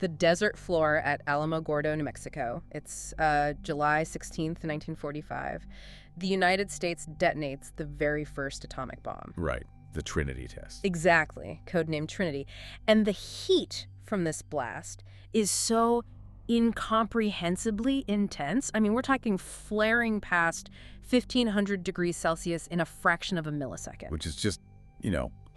the desert floor at Alamogordo, New Mexico. It's July 16th, 1945. The United States detonates the very first atomic bomb. Right. The Trinity test. Exactly. Codenamed Trinity. And the heat from this blast is so incomprehensibly intense. I mean, we're talking flaring past 1,500 degrees Celsius in a fraction of a millisecond. Which is just,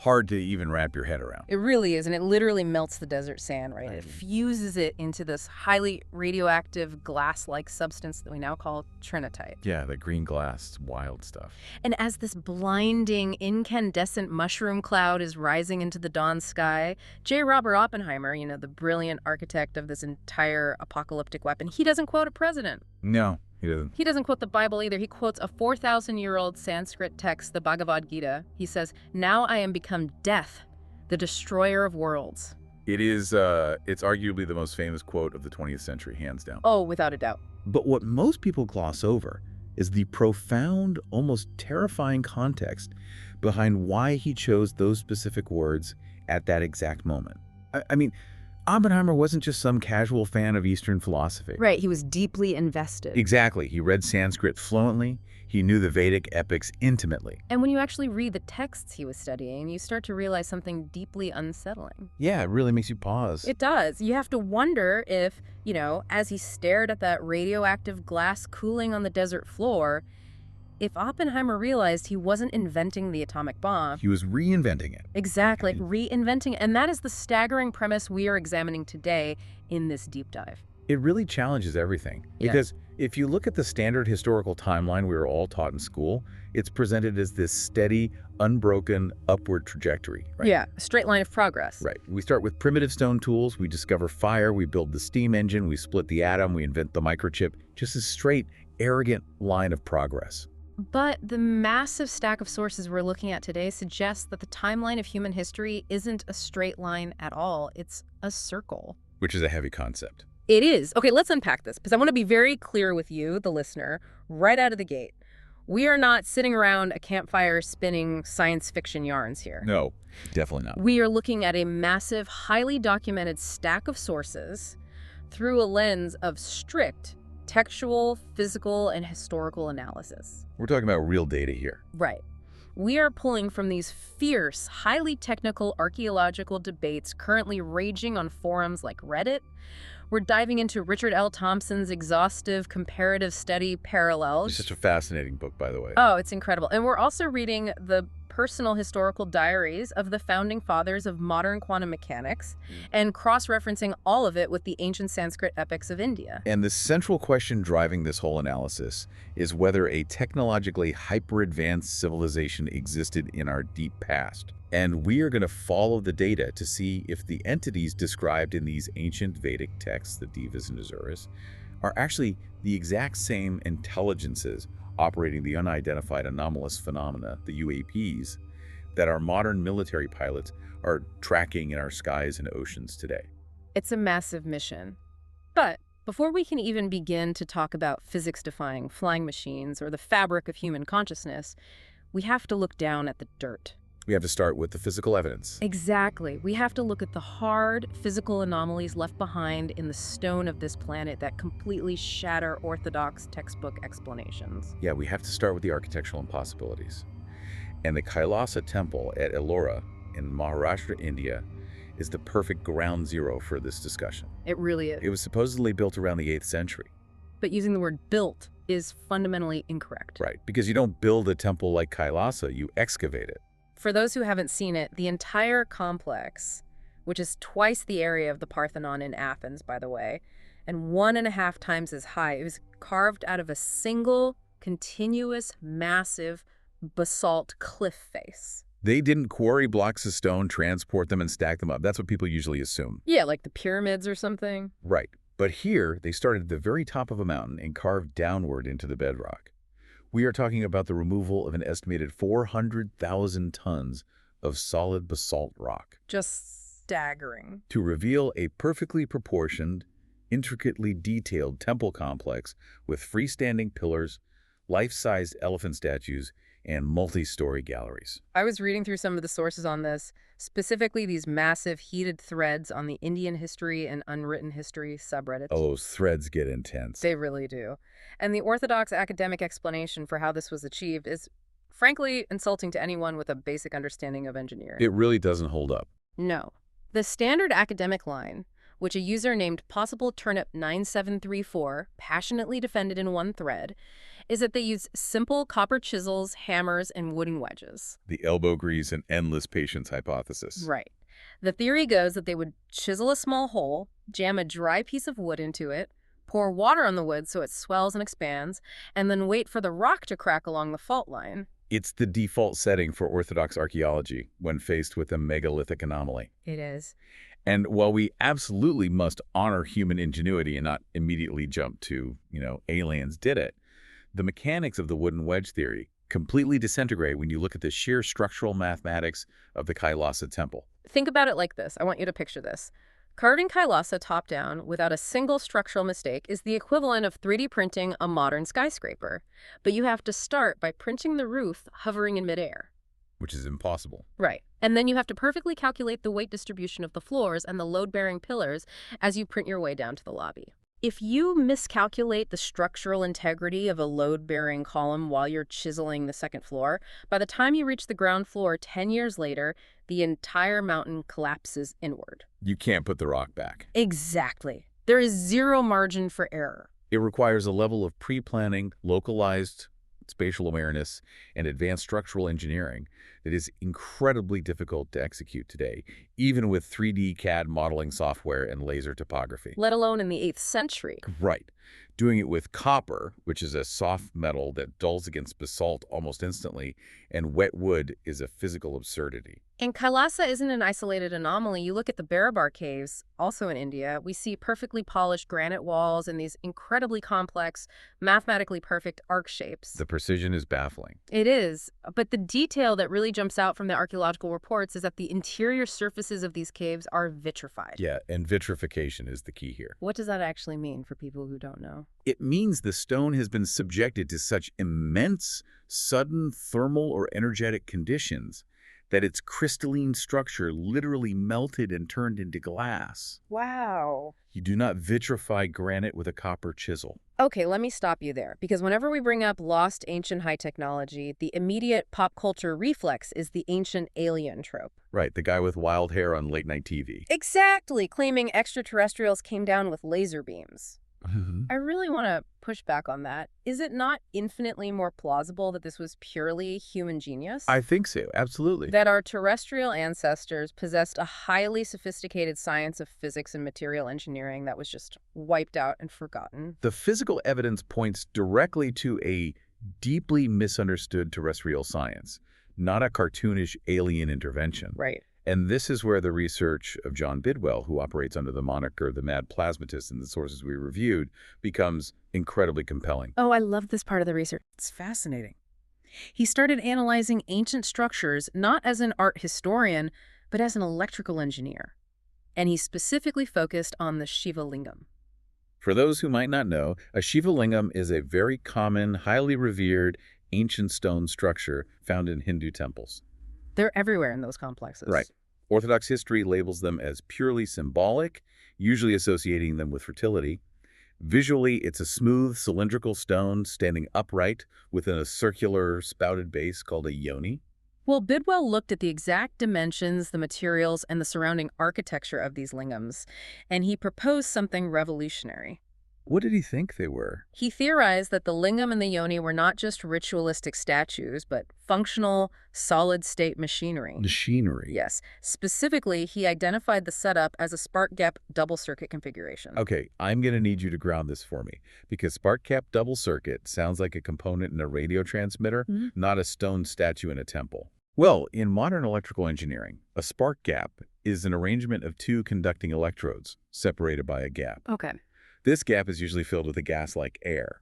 hard to even wrap your head around. It really is, and it literally melts the desert sand, right? It fuses it into this highly radioactive glass-like substance that we now call trinitite. Yeah, the green glass, wild stuff. And as this blinding, incandescent mushroom cloud is rising into the dawn sky, J. Robert Oppenheimer, the brilliant architect of this entire apocalyptic weapon, he doesn't quote a president. No, he doesn't. He doesn't quote the Bible either. He quotes a 4,000-year-old Sanskrit text, the Bhagavad Gita. He says, "Now I am become death, the destroyer of worlds." It's arguably the most famous quote of the 20th century, hands down. Oh, without a doubt. But what most people gloss over is the profound, almost terrifying context behind why he chose those specific words at that exact moment. I mean, Oppenheimer wasn't just some casual fan of Eastern philosophy. Right, he was deeply invested. Exactly. He read Sanskrit fluently. He knew the Vedic epics intimately. And when you actually read the texts he was studying, you start to realize something deeply unsettling. Yeah, it really makes you pause. It does. You have to wonder if, as he stared at that radioactive glass cooling on the desert floor, if Oppenheimer realized he wasn't inventing the atomic bomb. He was reinventing it. Exactly, reinventing it. And that is the staggering premise we are examining today in this deep dive. It really challenges everything. Yeah. Because if you look at the standard historical timeline we were all taught in school, it's presented as this steady, unbroken, upward trajectory. Right? Yeah, a straight line of progress. Right. We start with primitive stone tools, we discover fire, we build the steam engine, we split the atom, we invent the microchip. Just a straight, arrogant line of progress. But the massive stack of sources we're looking at today suggests that the timeline of human history isn't a straight line at all. It's a circle. Which is a heavy concept. It is. Okay, let's unpack this, because I want to be very clear with you, the listener, right out of the gate. We are not sitting around a campfire spinning science fiction yarns here. No, definitely not. We are looking at a massive, highly documented stack of sources through a lens of strict textual, physical, and historical analysis. We're talking about real data here. Right. We are pulling from these fierce, highly technical archaeological debates currently raging on forums like Reddit. We're diving into Richard L. Thompson's exhaustive comparative study, Parallels. It's such a fascinating book, by the way. Oh, it's incredible. And we're also reading the personal historical diaries of the founding fathers of modern quantum mechanics and cross-referencing all of it with the ancient Sanskrit epics of India. And the central question driving this whole analysis is whether a technologically hyper-advanced civilization existed in our deep past. And we are going to follow the data to see if the entities described in these ancient Vedic texts, the Devas and Asuras, are actually the exact same intelligences operating the unidentified anomalous phenomena, the UAPs, that our modern military pilots are tracking in our skies and oceans today. It's a massive mission. But before we can even begin to talk about physics-defying flying machines or the fabric of human consciousness, we have to look down at the dirt. We have to start with the physical evidence. Exactly. We have to look at the hard physical anomalies left behind in the stone of this planet that completely shatter orthodox textbook explanations. Yeah, we have to start with the architectural impossibilities. And the Kailasa Temple at Ellora in Maharashtra, India, is the perfect ground zero for this discussion. It really is. It was supposedly built around the 8th century. But using the word built is fundamentally incorrect. Right, because you don't build a temple like Kailasa, you excavate it. For those who haven't seen it, the entire complex, which is twice the area of the Parthenon in Athens, by the way, and 1.5 times as high, it was carved out of a single, continuous, massive basalt cliff face. They didn't quarry blocks of stone, transport them, and stack them up. That's what people usually assume. Yeah, like the pyramids or something. Right. But here, they started at the very top of a mountain and carved downward into the bedrock. We are talking about the removal of an estimated 400,000 tons of solid basalt rock. Just staggering. To reveal a perfectly proportioned, intricately detailed temple complex with freestanding pillars, life-sized elephant statues, and multi-story galleries. I was reading through some of the sources on this. specifically these massive heated threads on the Indian history and unwritten history subreddits. Oh, those threads get intense. They really do. And the orthodox academic explanation for how this was achieved is, frankly, insulting to anyone with a basic understanding of engineering. It really doesn't hold up. No. The standard academic line, which a user named Possible Turnip 9734 passionately defended in one thread, is that they use simple copper chisels, hammers, and wooden wedges. The elbow grease and endless patience hypothesis. Right. The theory goes that they would chisel a small hole, jam a dry piece of wood into it, pour water on the wood so it swells and expands, and then wait for the rock to crack along the fault line. It's the default setting for Orthodox archaeology when faced with a megalithic anomaly. It is. And while we absolutely must honor human ingenuity and not immediately jump to, aliens did it, the mechanics of the wooden wedge theory completely disintegrate when you look at the sheer structural mathematics of the Kailasa Temple. Think about it like this. I want you to picture this. Carving Kailasa top-down without a single structural mistake is the equivalent of 3D printing a modern skyscraper. But you have to start by printing the roof hovering in midair. Which is impossible. Right. And then you have to perfectly calculate the weight distribution of the floors and the load-bearing pillars as you print your way down to the lobby. If you miscalculate the structural integrity of a load-bearing column while you're chiseling the second floor, by the time you reach the ground floor 10 years later, the entire mountain collapses inward. You can't put the rock back. Exactly. There is zero margin for error. It requires a level of pre-planning, localized spatial awareness, and advanced structural engineering that is incredibly difficult to execute today, even with 3D CAD modeling software and laser topography. Let alone in the 8th century. Right. Doing it with copper, which is a soft metal that dulls against basalt almost instantly, and wet wood is a physical absurdity. And Kailasa isn't an isolated anomaly. You look at the Barabar caves, also in India, we see perfectly polished granite walls and these incredibly complex, mathematically perfect arc shapes. The precision is baffling. It is, but the detail that really jumps out from the archaeological reports is that the interior surfaces of these caves are vitrified. Yeah, and vitrification is the key here. What does that actually mean for people who don't know? It means the stone has been subjected to such immense, sudden thermal or energetic conditions that its crystalline structure literally melted and turned into glass. Wow. You do not vitrify granite with a copper chisel. Okay, let me stop you there, because whenever we bring up lost ancient high technology, the immediate pop culture reflex is the ancient alien trope. Right, the guy with wild hair on late-night TV. Exactly, claiming extraterrestrials came down with laser beams. I really want to push back on that. Is it not infinitely more plausible that this was purely human genius? I think so, absolutely. That our terrestrial ancestors possessed a highly sophisticated science of physics and material engineering that was just wiped out and forgotten. The physical evidence points directly to a deeply misunderstood terrestrial science, not a cartoonish alien intervention. Right. And this is where the research of John Bidwell, who operates under the moniker the Mad Plasmatist in the sources we reviewed, becomes incredibly compelling. Oh, I love this part of the research. It's fascinating. He started analyzing ancient structures not as an art historian, but as an electrical engineer. And he specifically focused on the Shiva Lingam. For those who might not know, a Shiva Lingam is a very common, highly revered ancient stone structure found in Hindu temples. They're everywhere in those complexes. Right. Orthodox history labels them as purely symbolic, usually associating them with fertility. Visually, it's a smooth, cylindrical stone standing upright within a circular, spouted base called a yoni. Well, Bidwell looked at the exact dimensions, the materials, and the surrounding architecture of these lingams, and he proposed something revolutionary. What did he think they were? He theorized that the lingam and the yoni were not just ritualistic statues, but functional, solid-state machinery. Machinery? Yes. Specifically, he identified the setup as a spark gap double circuit configuration. Okay, I'm going to need you to ground this for me, because spark gap double circuit sounds like a component in a radio transmitter, not a stone statue in a temple. Well, in modern electrical engineering, a spark gap is an arrangement of two conducting electrodes separated by a gap. Okay. This gap is usually filled with a gas like air,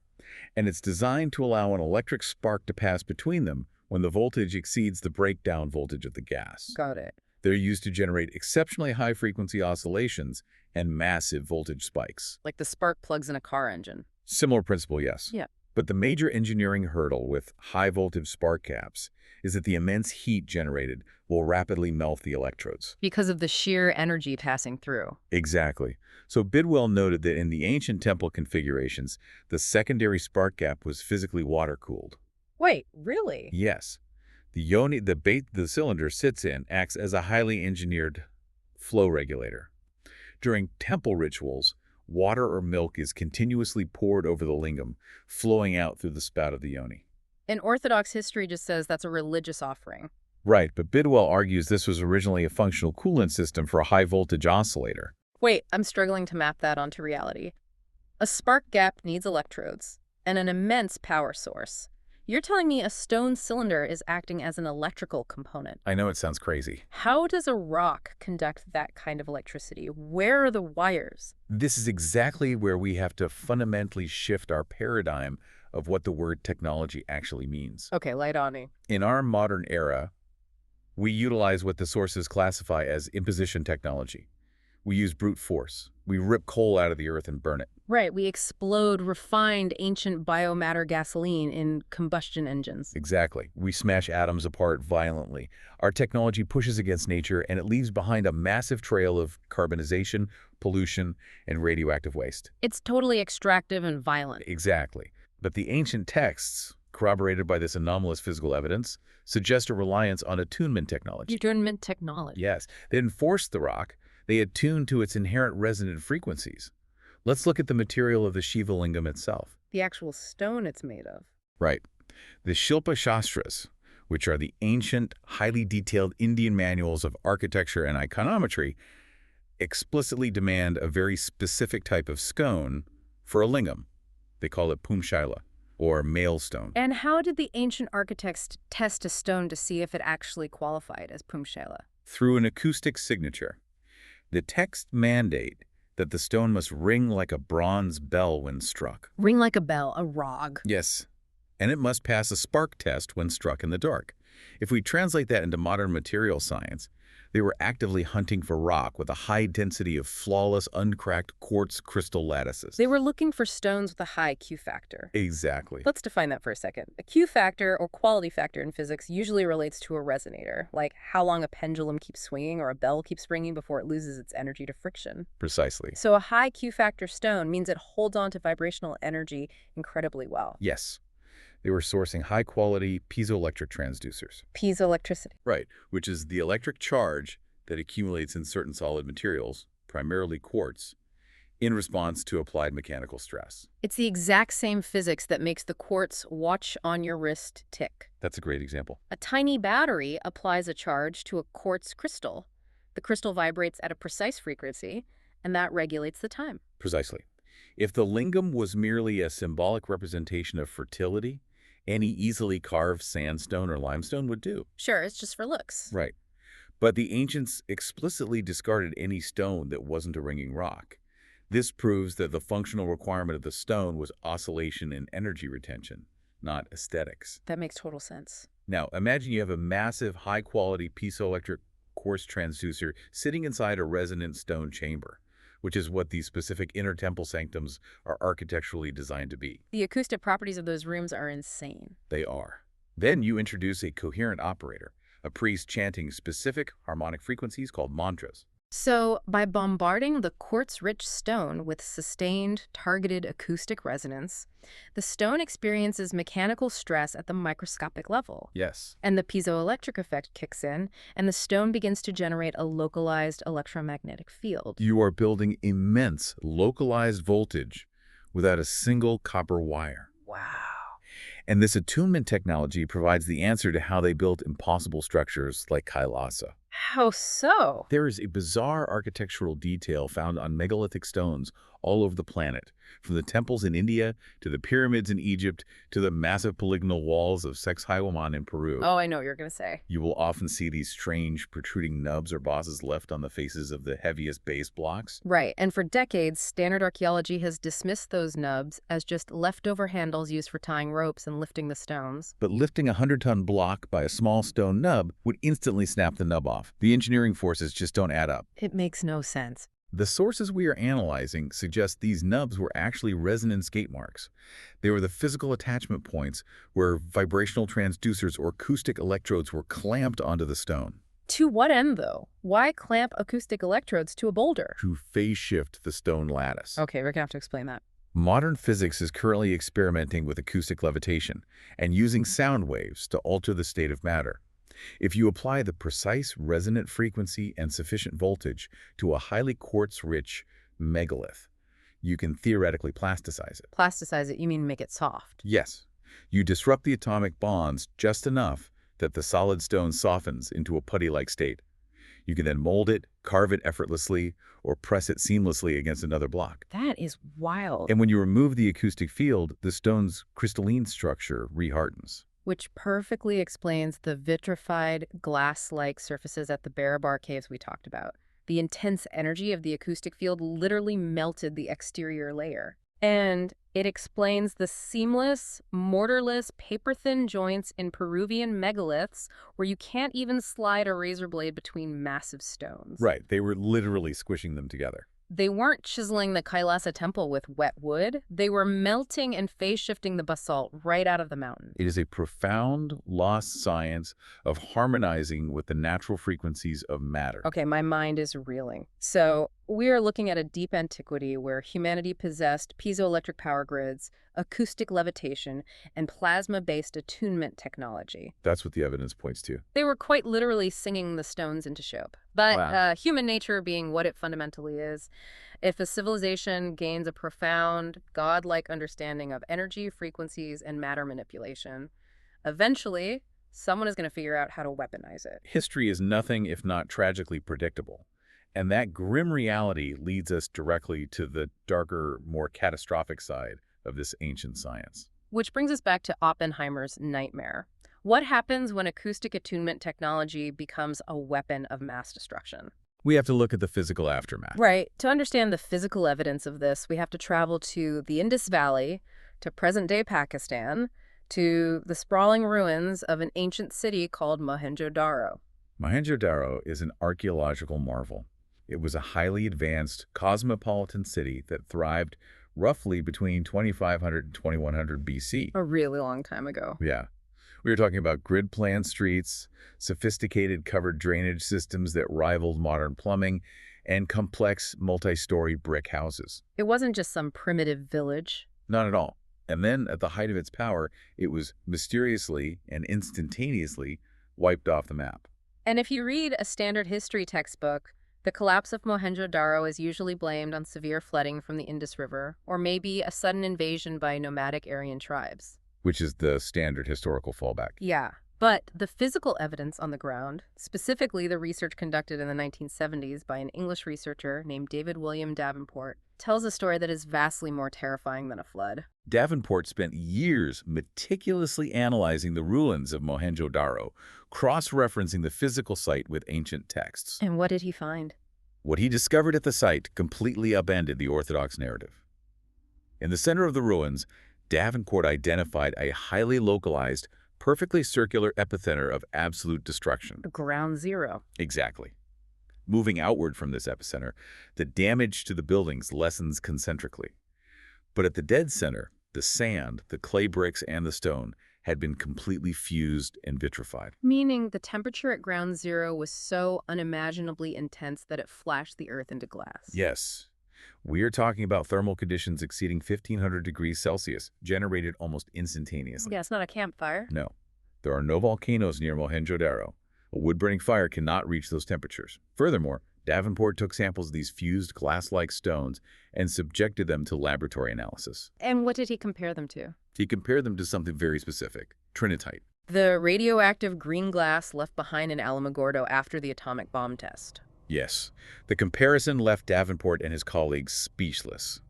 and it's designed to allow an electric spark to pass between them when the voltage exceeds the breakdown voltage of the gas. Got it. They're used to generate exceptionally high-frequency oscillations and massive voltage spikes. Like the spark plugs in a car engine. Similar principle, yes. Yeah. But the major engineering hurdle with high-voltage spark gaps is that the immense heat generated will rapidly melt the electrodes. Because of the sheer energy passing through. Exactly. So Bidwell noted that in the ancient temple configurations, the secondary spark gap was physically water-cooled. Wait, really? Yes. The yoni the bait the cylinder sits in acts as a highly engineered flow regulator. During temple rituals, water or milk is continuously poured over the lingam, flowing out through the spout of the yoni. And Orthodox history just says that's a religious offering. Right, but Bidwell argues this was originally a functional coolant system for a high-voltage oscillator. Wait, I'm struggling to map that onto reality. A spark gap needs electrodes and an immense power source. You're telling me a stone cylinder is acting as an electrical component. I know it sounds crazy. How does a rock conduct that kind of electricity? Where are the wires? This is exactly where we have to fundamentally shift our paradigm of what the word technology actually means. Okay, light on me. In our modern era, we utilize what the sources classify as imposition technology. We use brute force. We rip coal out of the earth and burn it. Right, we explode refined ancient biomatter gasoline in combustion engines. Exactly. We smash atoms apart violently. Our technology pushes against nature, and it leaves behind a massive trail of carbonization, pollution, and radioactive waste. It's totally extractive and violent. Exactly. But the ancient texts, corroborated by this anomalous physical evidence, suggest a reliance on attunement technology. Attunement technology. Yes. They didn't force the rock. They attuned to its inherent resonant frequencies. Let's look at the material of the Shiva lingam itself. The actual stone it's made of. Right. The Shilpa Shastras, which are the ancient, highly detailed Indian manuals of architecture and iconometry, explicitly demand a very specific type of stone for a lingam. They call it Pumshaila, or male stone. And how did the ancient architects test a stone to see if it actually qualified as Pumshaila? Through an acoustic signature. The texts mandate that the stone must ring like a bronze bell when struck. Ring like a bell, a rog. Yes, and it must pass a spark test when struck in the dark. If we translate that into modern material science, they were actively hunting for rock with a high density of flawless, uncracked quartz crystal lattices. They were looking for stones with a high Q factor. Exactly. Let's define that for a second. A Q factor, or quality factor in physics, usually relates to a resonator, like how long a pendulum keeps swinging or a bell keeps ringing before it loses its energy to friction. Precisely. So a high Q factor stone means it holds on to vibrational energy incredibly well. Yes. They were sourcing high-quality piezoelectric transducers. Piezoelectricity. Right, which is the electric charge that accumulates in certain solid materials, primarily quartz, in response to applied mechanical stress. It's the exact same physics that makes the quartz watch on your wrist tick. That's a great example. A tiny battery applies a charge to a quartz crystal. The crystal vibrates at a precise frequency, and that regulates the time. Precisely. If the lingam was merely a symbolic representation of fertility, any easily carved sandstone or limestone would do. Sure, it's just for looks. Right. But the ancients explicitly discarded any stone that wasn't a ringing rock. This proves that the functional requirement of the stone was oscillation and energy retention, not aesthetics. That makes total sense. Now, imagine you have a massive, high-quality piezoelectric quartz transducer sitting inside a resonant stone chamber, which is what these specific inner temple sanctums are architecturally designed to be. The acoustic properties of those rooms are insane. They are. Then you introduce a coherent operator, a priest chanting specific harmonic frequencies called mantras. So, by bombarding the quartz-rich stone with sustained, targeted acoustic resonance, the stone experiences mechanical stress at the microscopic level. Yes. And the piezoelectric effect kicks in, and the stone begins to generate a localized electromagnetic field. You are building immense localized voltage without a single copper wire. Wow. And this attunement technology provides the answer to how they built impossible structures like Kailasa. How so? There is a bizarre architectural detail found on megalithic stones all over the planet, from the temples in India to the pyramids in Egypt to the massive polygonal walls of Sacsayhuaman in Peru. Oh, I know what you're going to say. You will often see these strange protruding nubs or bosses left on the faces of the heaviest base blocks. Right, and for decades, standard archaeology has dismissed those nubs as just leftover handles used for tying ropes and lifting the stones. But lifting a 100-ton block by a small stone nub would instantly snap the nub off. The engineering forces just don't add up. It makes no sense. The sources we are analyzing suggest these nubs were actually resonance gate marks. They were the physical attachment points where vibrational transducers or acoustic electrodes were clamped onto the stone. To what end, though? Why clamp acoustic electrodes to a boulder? To phase shift the stone lattice. Okay, we're gonna have to explain that. Modern physics is currently experimenting with acoustic levitation and using sound waves to alter the state of matter. If you apply the precise resonant frequency and sufficient voltage to a highly quartz-rich megalith, you can theoretically plasticize it. Plasticize it, you mean make it soft? Yes, you disrupt the atomic bonds just enough that the solid stone softens into a putty-like state. You can then mold it, carve it effortlessly, or press it seamlessly against another block. That is wild. And when you remove the acoustic field, the stone's crystalline structure rehardens. Which perfectly explains the vitrified, glass-like surfaces at the Barabar caves we talked about. The intense energy of the acoustic field literally melted the exterior layer. And it explains the seamless, mortarless, paper-thin joints in Peruvian megaliths where you can't even slide a razor blade between massive stones. Right, they were literally squishing them together. They weren't chiseling the Kailasa Temple with wet wood. They were melting and phase-shifting the basalt right out of the mountain. It is a profound, lost science of harmonizing with the natural frequencies of matter. Okay, my mind is reeling. So we are looking at a deep antiquity where humanity possessed piezoelectric power grids, acoustic levitation, and plasma-based attunement technology. That's what the evidence points to. They were quite literally singing the stones into shape. But Wow. human nature being what it fundamentally is, if a civilization gains a profound, godlike understanding of energy, frequencies, and matter manipulation, eventually, someone is going to figure out how to weaponize it. History is nothing if not tragically predictable. And that grim reality leads us directly to the darker, more catastrophic side of this ancient science. Which brings us back to Oppenheimer's nightmare. What happens when acoustic attunement technology becomes a weapon of mass destruction? We have to look at the physical aftermath. Right. To understand the physical evidence of this, we have to travel to the Indus Valley, to present-day Pakistan, to the sprawling ruins of an ancient city called Mohenjo-Daro. Mohenjo-Daro is an archaeological marvel. It was a highly advanced, cosmopolitan city that thrived roughly between 2500 and 2100 BC. A really long time ago. Yeah. We were talking about grid-planned streets, sophisticated covered drainage systems that rivaled modern plumbing, and complex multi-story brick houses. It wasn't just some primitive village. Not at all. And then, at the height of its power, it was mysteriously and instantaneously wiped off the map. And if you read a standard history textbook, the collapse of Mohenjo-Daro is usually blamed on severe flooding from the Indus River, or maybe a sudden invasion by nomadic Aryan tribes. Which is the standard historical fallback. Yeah, but the physical evidence on the ground, specifically the research conducted in the 1970s by an English researcher named David William Davenport, tells a story that is vastly more terrifying than a flood. Davenport spent years meticulously analyzing the ruins of Mohenjo-Daro, cross-referencing the physical site with ancient texts. And what did he find? What he discovered at the site completely upended the orthodox narrative. In the center of the ruins, Davenport identified a highly localized, perfectly circular epicenter of absolute destruction. Ground zero. Exactly. Moving outward from this epicenter, the damage to the buildings lessens concentrically. But at the dead center, the sand, the clay bricks, and the stone had been completely fused and vitrified. Meaning the temperature at ground zero was so unimaginably intense that it flashed the earth into glass. Yes. We are talking about thermal conditions exceeding 1500 degrees Celsius, generated almost instantaneously. Yeah, it's not a campfire. No. There are no volcanoes near Mohenjo-Daro. A wood-burning fire cannot reach those temperatures. Furthermore, Davenport took samples of these fused glass-like stones and subjected them to laboratory analysis. And what did he compare them to? He compared them to something very specific, trinitite. The radioactive green glass left behind in Alamogordo after the atomic bomb test. Yes, the comparison left Davenport and his colleagues speechless.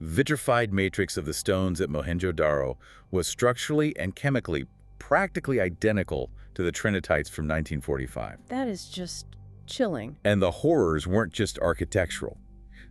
Vitrified matrix of the stones at Mohenjo-Daro was structurally and chemically practically identical to the trinitites from 1945. That is just chilling. And the horrors weren't just architectural.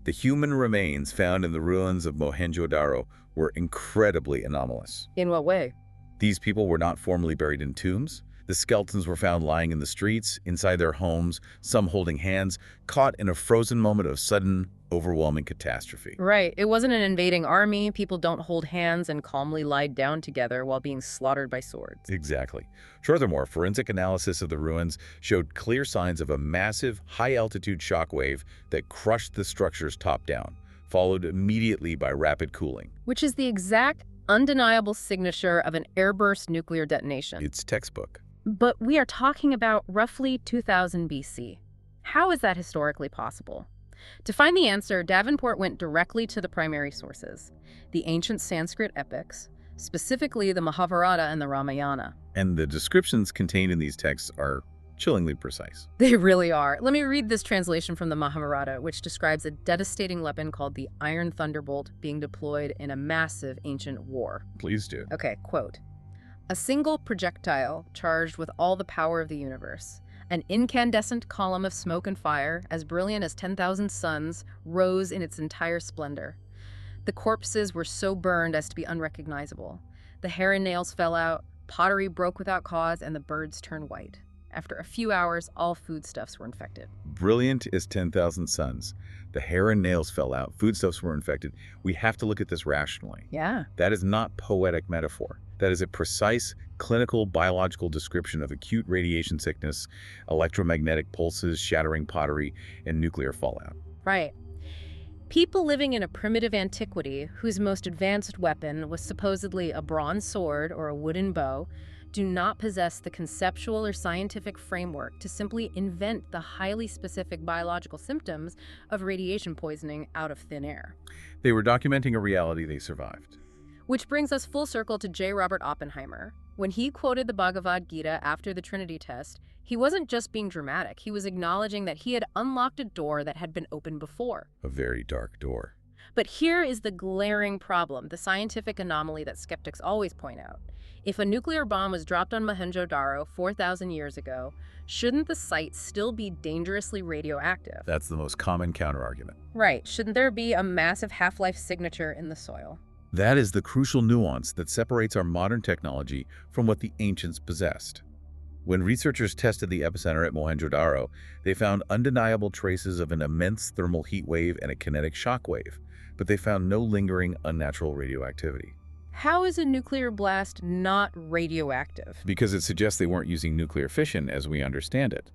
The human remains found in the ruins of Mohenjo-Daro were incredibly anomalous. In what way? These people were not formally buried in tombs. The skeletons were found lying in the streets, inside their homes, some holding hands, caught in a frozen moment of sudden, overwhelming catastrophe. Right. It wasn't an invading army. People don't hold hands and calmly lie down together while being slaughtered by swords. Exactly. Furthermore, forensic analysis of the ruins showed clear signs of a massive, high-altitude shockwave that crushed the structures top-down, followed immediately by rapid cooling. Which is the exact, undeniable signature of an airburst nuclear detonation. It's textbook. But we are talking about roughly 2000 BC. How is that historically possible? To find the answer, Davenport went directly to the primary sources, the ancient Sanskrit epics, specifically the Mahabharata and the Ramayana. And the descriptions contained in these texts are chillingly precise. They really are. Let me read this translation from the Mahabharata, which describes a devastating weapon called the Iron Thunderbolt being deployed in a massive ancient war. Please do. Okay, quote, "A single projectile charged with all the power of the universe. An incandescent column of smoke and fire, as brilliant as 10,000 suns, rose in its entire splendor. The corpses were so burned as to be unrecognizable. The hair and nails fell out, pottery broke without cause, and the birds turned white. After a few hours, all foodstuffs were infected." Brilliant as 10,000 suns. The hair and nails fell out. Foodstuffs were infected. We have to look at this rationally. Yeah. That is not poetic metaphor. That is a precise, clinical, biological description of acute radiation sickness, electromagnetic pulses, shattering pottery, and nuclear fallout. Right. People living in a primitive antiquity, whose most advanced weapon was supposedly a bronze sword or a wooden bow, do not possess the conceptual or scientific framework to simply invent the highly specific biological symptoms of radiation poisoning out of thin air. They were documenting a reality they survived. Which brings us full circle to J. Robert Oppenheimer. When he quoted the Bhagavad Gita after the Trinity test, he wasn't just being dramatic. He was acknowledging that he had unlocked a door that had been opened before. A very dark door. But here is the glaring problem, the scientific anomaly that skeptics always point out. If a nuclear bomb was dropped on Mohenjo-Daro 4,000 years ago, shouldn't the site still be dangerously radioactive? That's the most common counterargument. Right. Shouldn't there be a massive half-life signature in the soil? That is the crucial nuance that separates our modern technology from what the ancients possessed. When researchers tested the epicenter at Mohenjo-Daro, they found undeniable traces of an immense thermal heat wave and a kinetic shock wave, but they found no lingering unnatural radioactivity. How is a nuclear blast not radioactive? Because it suggests they weren't using nuclear fission as we understand it.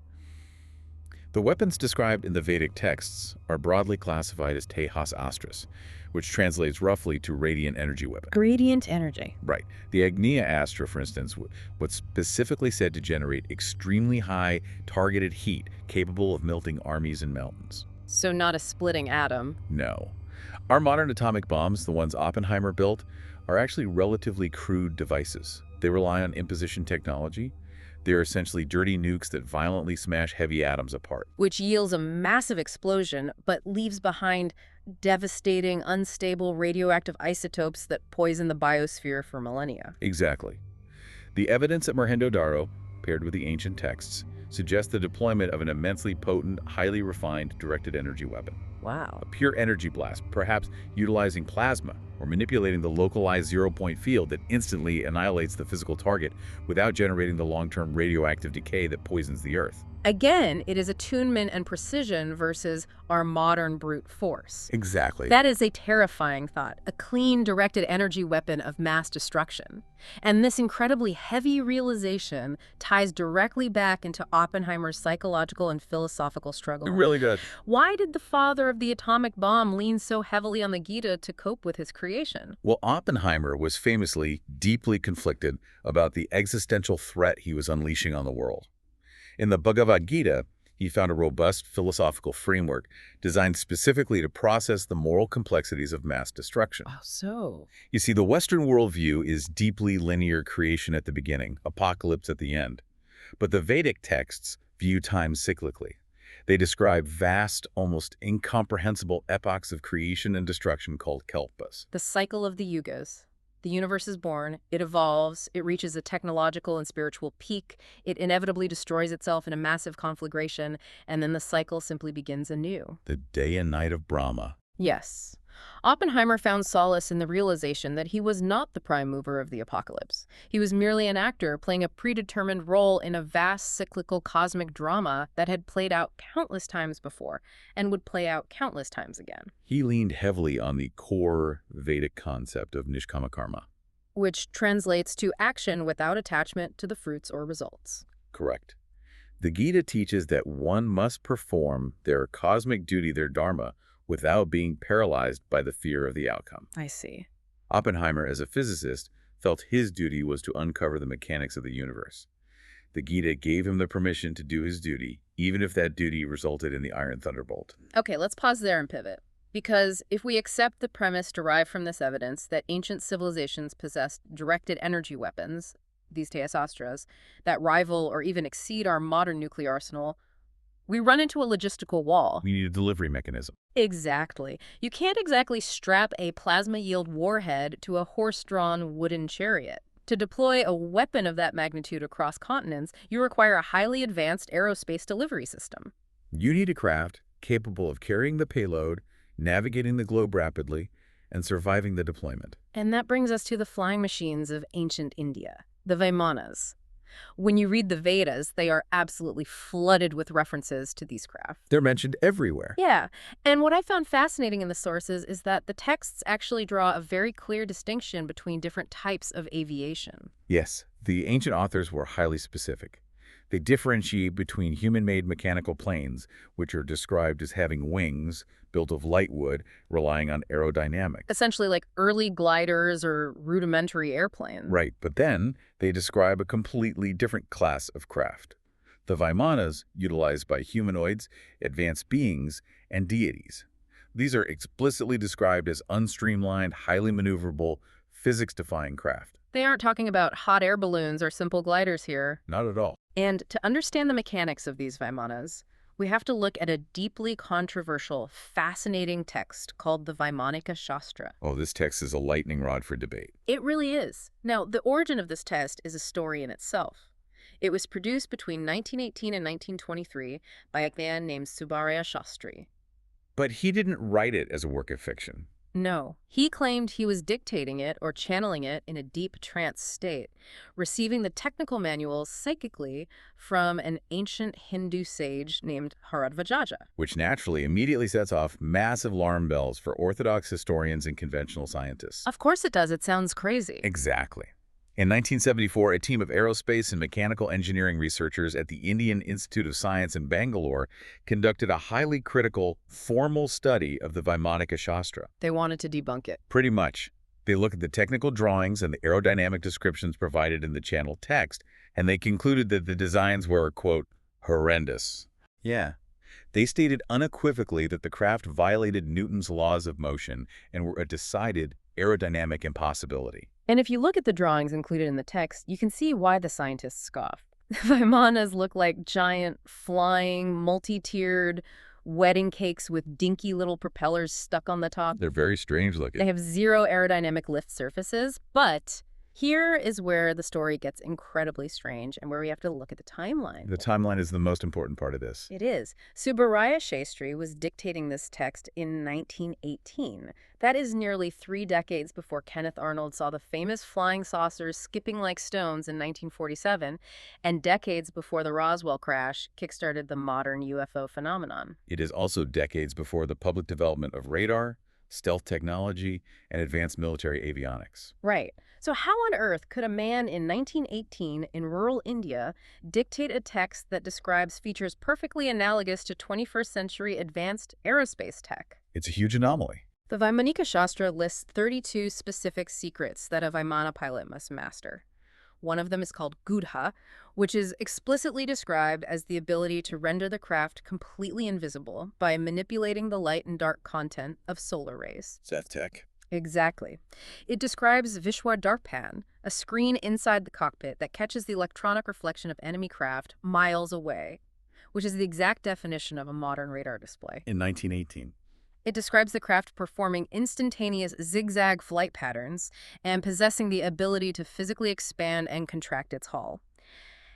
The weapons described in the Vedic texts are broadly classified as Tejas Astras, which translates roughly to radiant energy weapon. Radiant energy. Right. The Agnya Astra, for instance, was specifically said to generate extremely high targeted heat capable of melting armies and mountains. So not a splitting atom. No. Our modern atomic bombs, the ones Oppenheimer built, are actually relatively crude devices. They rely on imposition technology. They're essentially dirty nukes that violently smash heavy atoms apart. Which yields a massive explosion, but leaves behind devastating, unstable radioactive isotopes that poison the biosphere for millennia. Exactly. The evidence at Mohenjo-Daro, paired with the ancient texts, suggests the deployment of an immensely potent, highly refined directed energy weapon. Wow. A pure energy blast, perhaps utilizing plasma or manipulating the localized zero-point field that instantly annihilates the physical target without generating the long-term radioactive decay that poisons the Earth. Again, it is attunement and precision versus our modern brute force. Exactly. That is a terrifying thought, a clean, directed energy weapon of mass destruction. And this incredibly heavy realization ties directly back into Oppenheimer's psychological and philosophical struggle. Really good. Why did the father of the atomic bomb lean so heavily on the Gita to cope with his creation? Well, Oppenheimer was famously deeply conflicted about the existential threat he was unleashing on the world. In the Bhagavad Gita, he found a robust philosophical framework designed specifically to process the moral complexities of mass destruction. Oh, so? You see, the Western worldview is deeply linear: creation at the beginning, apocalypse at the end. But the Vedic texts view time cyclically. They describe vast, almost incomprehensible epochs of creation and destruction called kalpas. The cycle of the yugas. The universe is born, it evolves, it reaches a technological and spiritual peak, it inevitably destroys itself in a massive conflagration, and then the cycle simply begins anew. The day and night of Brahma. Yes. Oppenheimer found solace in the realization that he was not the prime mover of the apocalypse. He was merely an actor playing a predetermined role in a vast cyclical cosmic drama that had played out countless times before and would play out countless times again. He leaned heavily on the core Vedic concept of nishkama karma. Which translates to action without attachment to the fruits or results. Correct. The Gita teaches that one must perform their cosmic duty, their dharma, without being paralyzed by the fear of the outcome. I see. Oppenheimer, as a physicist, felt his duty was to uncover the mechanics of the universe. The Gita gave him the permission to do his duty, even if that duty resulted in the Iron Thunderbolt. Okay, let's pause there and pivot. Because if we accept the premise derived from this evidence that ancient civilizations possessed directed energy weapons, these teosastras, that rival or even exceed our modern nuclear arsenal, we run into a logistical wall. We need a delivery mechanism. Exactly. You can't exactly strap a plasma-yield warhead to a horse-drawn wooden chariot. To deploy a weapon of that magnitude across continents, you require a highly advanced aerospace delivery system. You need a craft capable of carrying the payload, navigating the globe rapidly, and surviving the deployment. And that brings us to the flying machines of ancient India, the Vimanas. When you read the Vedas, they are absolutely flooded with references to these craft. They're mentioned everywhere. Yeah, and what I found fascinating in the sources is that the texts actually draw a very clear distinction between different types of aviation. Yes, the ancient authors were highly specific. They differentiate between human-made mechanical planes, which are described as having wings built of light wood, relying on aerodynamics. Essentially like early gliders or rudimentary airplanes. Right, but then they describe a completely different class of craft. The Vimanas, utilized by humanoids, advanced beings, and deities. These are explicitly described as unstreamlined, highly maneuverable, physics-defying craft. They aren't talking about hot air balloons or simple gliders here. Not at all. And to understand the mechanics of these Vimanas, we have to look at a deeply controversial, fascinating text called the Vaimanika Shastra. Oh, this text is a lightning rod for debate. It really is. Now, the origin of this text is a story in itself. It was produced between 1918 and 1923 by a man named Subbaraya Shastri. But he didn't write it as a work of fiction. No, he claimed he was dictating it or channeling it in a deep trance state, receiving the technical manuals psychically from an ancient Hindu sage named Bharadvaja. Which naturally immediately sets off massive alarm bells for orthodox historians and conventional scientists. Of course it does. It sounds crazy. Exactly. In 1974, a team of aerospace and mechanical engineering researchers at the Indian Institute of Science in Bangalore conducted a highly critical, formal study of the Vaimanika Shastra. They wanted to debunk it. Pretty much. They looked at the technical drawings and the aerodynamic descriptions provided in the channel text, and they concluded that the designs were, quote, horrendous. Yeah. They stated unequivocally that the craft violated Newton's laws of motion and were a decided aerodynamic impossibility. And if you look at the drawings included in the text, you can see why the scientists scoffed. The Vimanas look like giant, flying, multi-tiered wedding cakes with dinky little propellers stuck on the top. They're very strange looking. They have zero aerodynamic lift surfaces, but here is where the story gets incredibly strange and where we have to look at the timeline. The timeline is the most important part of this. It is. Subbaraya Shastri was dictating this text in 1918. That is nearly 3 decades before Kenneth Arnold saw the famous flying saucers skipping like stones in 1947, and decades before the Roswell crash kickstarted the modern UFO phenomenon. It is also decades before the public development of radar, stealth technology, and advanced military avionics. Right. So how on earth could a man in 1918 in rural India dictate a text that describes features perfectly analogous to 21st century advanced aerospace tech? It's a huge anomaly. The Vaimanika Shastra lists 32 specific secrets that a Vimana pilot must master. One of them is called Gudha, which is explicitly described as the ability to render the craft completely invisible by manipulating the light and dark content of solar rays. Seth Tech. Exactly. It describes Vishwa Darpan, a screen inside the cockpit that catches the electronic reflection of enemy craft miles away, which is the exact definition of a modern radar display. In 1918. It describes the craft performing instantaneous zigzag flight patterns and possessing the ability to physically expand and contract its hull.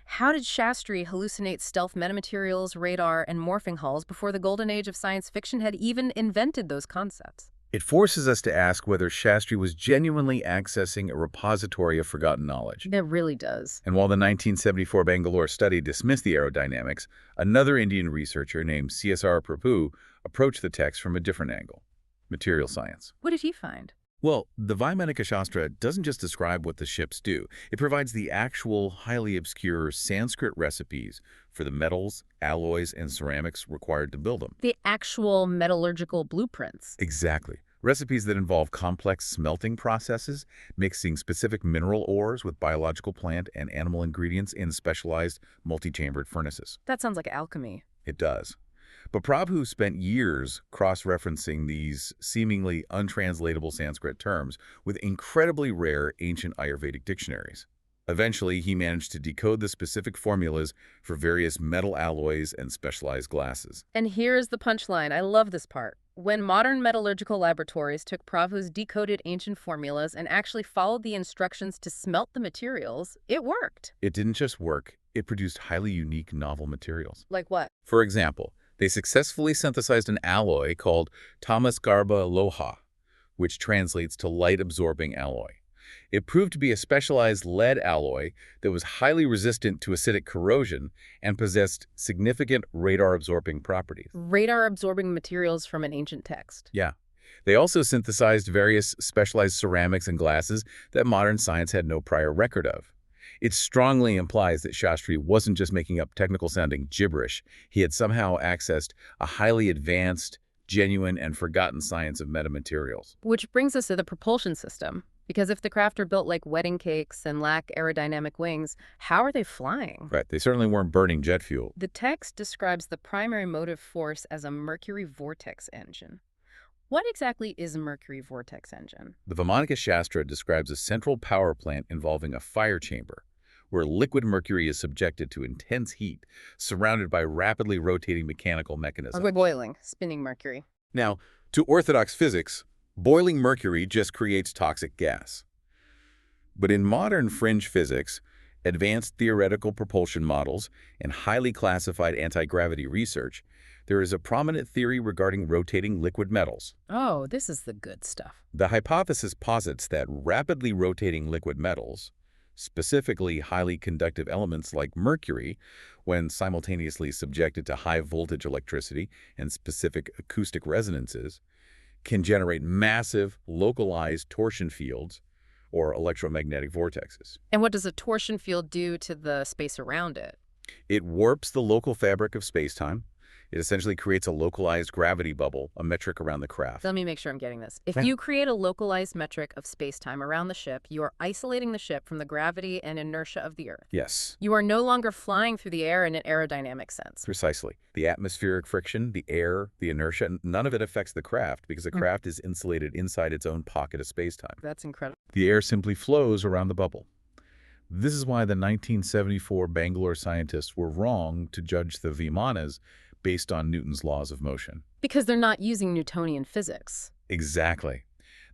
How did Shastri hallucinate stealth metamaterials, radar, and morphing hulls before the golden age of science fiction had even invented those concepts? It forces us to ask whether Shastri was genuinely accessing a repository of forgotten knowledge. It really does. And while the 1974 Bangalore study dismissed the aerodynamics, another Indian researcher named C.S.R. Prabhu approached the text from a different angle: material science. What did he find? Well, the Vaimanika Shastra doesn't just describe what the ships do. It provides the actual, highly obscure Sanskrit recipes for the metals, alloys, and ceramics required to build them. The actual metallurgical blueprints. Exactly. Recipes that involve complex smelting processes, mixing specific mineral ores with biological plant and animal ingredients in specialized multi-chambered furnaces. That sounds like alchemy. It does. But Prabhu spent years cross-referencing these seemingly untranslatable Sanskrit terms with incredibly rare ancient Ayurvedic dictionaries. Eventually, he managed to decode the specific formulas for various metal alloys and specialized glasses. And here's the punchline. I love this part. When modern metallurgical laboratories took Prabhu's decoded ancient formulas and actually followed the instructions to smelt the materials, it worked. It didn't just work, it produced highly unique novel materials. Like what? For example, they successfully synthesized an alloy called Tamasgarbha Loha, which translates to light-absorbing alloy. It proved to be a specialized lead alloy that was highly resistant to acidic corrosion and possessed significant radar-absorbing properties. Radar-absorbing materials from an ancient text. Yeah. They also synthesized various specialized ceramics and glasses that modern science had no prior record of. It strongly implies that Shastri wasn't just making up technical-sounding gibberish. He had somehow accessed a highly advanced, genuine, and forgotten science of metamaterials. Which brings us to the propulsion system. Because if the craft are built like wedding cakes and lack aerodynamic wings, how are they flying? Right, they certainly weren't burning jet fuel. The text describes the primary motive force as a mercury vortex engine. What exactly is a mercury vortex engine? The Vaimanika Shastra describes a central power plant involving a fire chamber, where liquid mercury is subjected to intense heat, surrounded by rapidly rotating mechanical mechanisms. Or boiling, spinning mercury. Now, to orthodox physics, boiling mercury just creates toxic gas. But in modern fringe physics, advanced theoretical propulsion models, and highly classified anti-gravity research, there is a prominent theory regarding rotating liquid metals. Oh, this is the good stuff. The hypothesis posits that rapidly rotating liquid metals, specifically highly conductive elements like mercury, when simultaneously subjected to high-voltage electricity and specific acoustic resonances, can generate massive, localized torsion fields or electromagnetic vortexes. And what does a torsion field do to the space around it? It warps the local fabric of space-time. It essentially creates a localized gravity bubble, a metric around the craft. Let me make sure I'm getting this. If Yeah. you create a localized metric of space-time around the ship, you are isolating the ship from the gravity and inertia of the Earth. Yes, You are no longer flying through the air in an aerodynamic sense. precisely. The atmospheric friction, the air, the inertia, none of it affects the craft because the craft is insulated inside its own pocket of space-time. That's incredible. The air simply flows around the bubble. This is why the 1974 Bangalore scientists were wrong to judge the Vimanas based on Newton's laws of motion. Because they're not using Newtonian physics. Exactly.